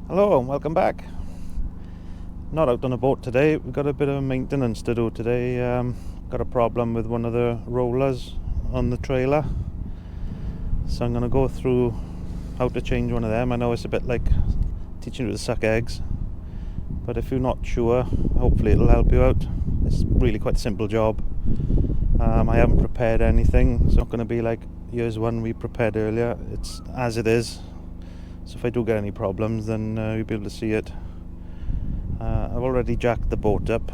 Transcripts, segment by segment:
Hello and welcome back. Not out on a boat today. We've got a bit of maintenance to do today. Got a problem with one of the rollers on the trailer, so I'm going to go through how to change one of them. I know it's a bit like teaching you to suck eggs, but if you're not sure, hopefully it'll help you out. It's really quite a simple job. I haven't prepared anything. It's not going to be like here's one we prepared earlier. It's as it is. So if I do get any problems, then you'll be able to see it. I've already jacked the boat up,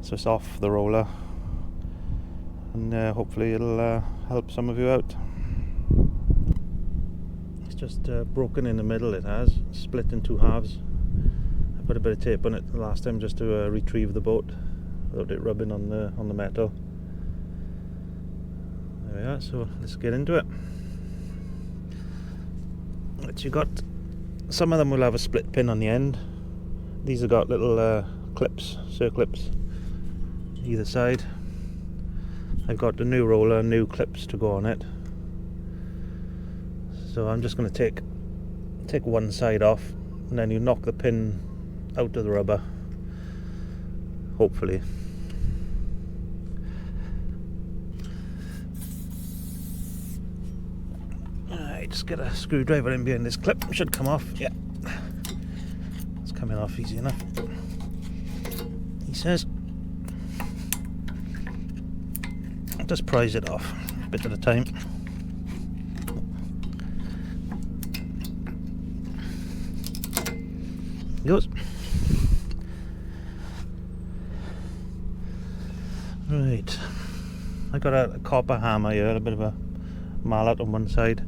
so it's off the roller, and hopefully it'll help some of you out. It's just broken in the middle. It has split in two halves. I put a bit of tape on it the last time just to retrieve the boat without it rubbing on the metal. There we are. So let's get into it. You got some of them will have a split pin on the end. These have got little clips, circlips either side. I've got the new roller, new clips to go on it. So I'm just going to take one side off, and then you knock the pin out of the rubber, hopefully. Just get a screwdriver in behind this clip. It should come off. Yeah, it's coming off easy enough, he says. I'll just prise it off a bit at a time. Goes. Right, I got a copper hammer here, a bit of a mallet on one side.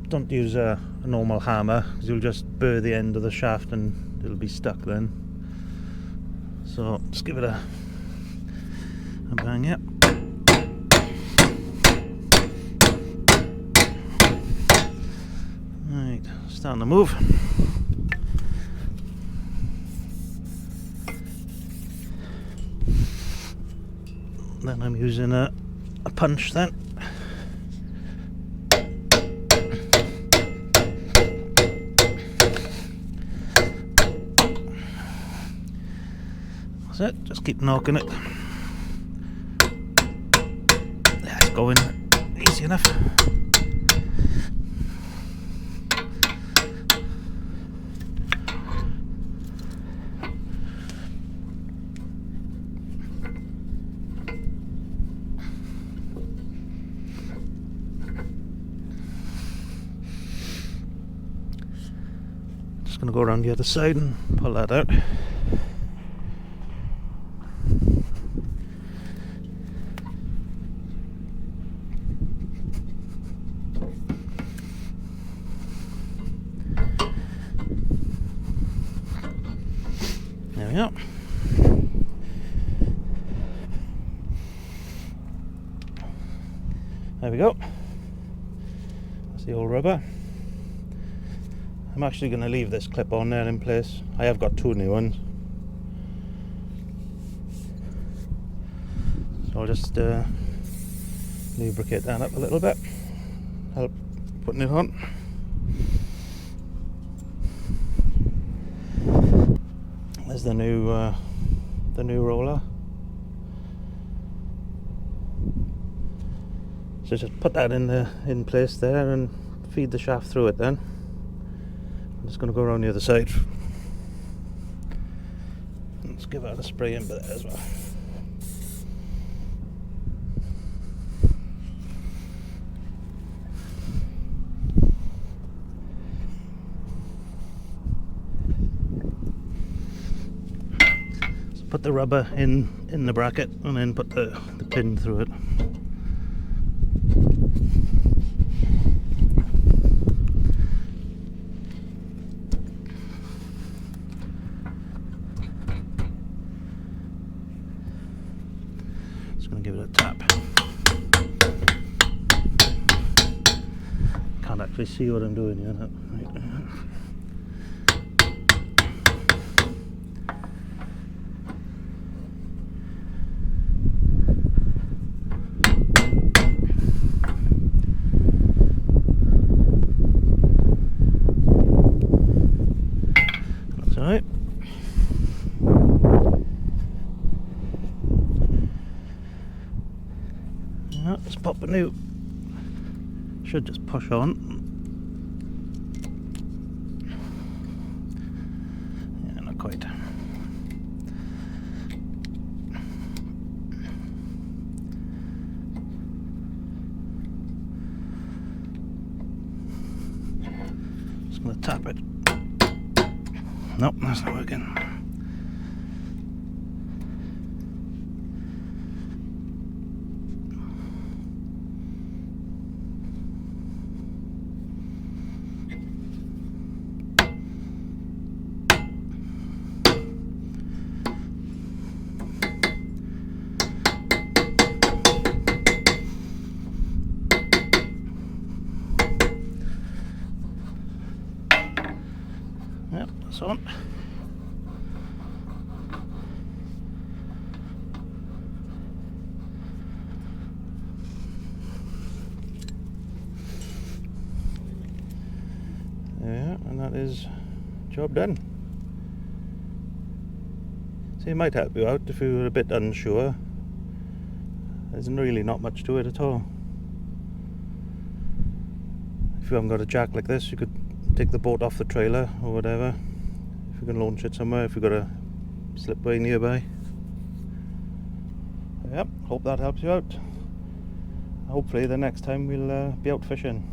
Don't use a normal hammer, because you'll just burr the end of the shaft and it'll be stuck then. So just give it a bang. Yep. Right, starting to move. Then I'm using a punch then. That's it, just keep knocking it. Yeah, it's going easy enough. Just going to go around the other side and pull that out. There we go. There we go. That's the old rubber. I'm actually going to leave this clip on there in place. I have got two new ones. So I'll just lubricate that up a little bit. Help putting it on. There's the new roller. So just put that in place there and feed the shaft through it. Then I'm just going to go around the other side. Let's give that a spray in there as well. Put the rubber in the bracket and then put the pin through it. Just going to give it a tap. Can't actually see what I'm doing yet. Right. Alright. Yeah, let's pop a new. Should just push on. Yeah, not quite. Just gonna tap it. Nope, that's not working. Yep, that's on. Yeah, and that is job done. So it might help you out if you're a bit unsure. There's really not much to it at all. If you haven't got a jack like this, you could take the boat off the trailer or whatever. If you can launch it somewhere, if you've got a slipway nearby. Yep, hope that helps you out. Hopefully the next time we'll be out fishing.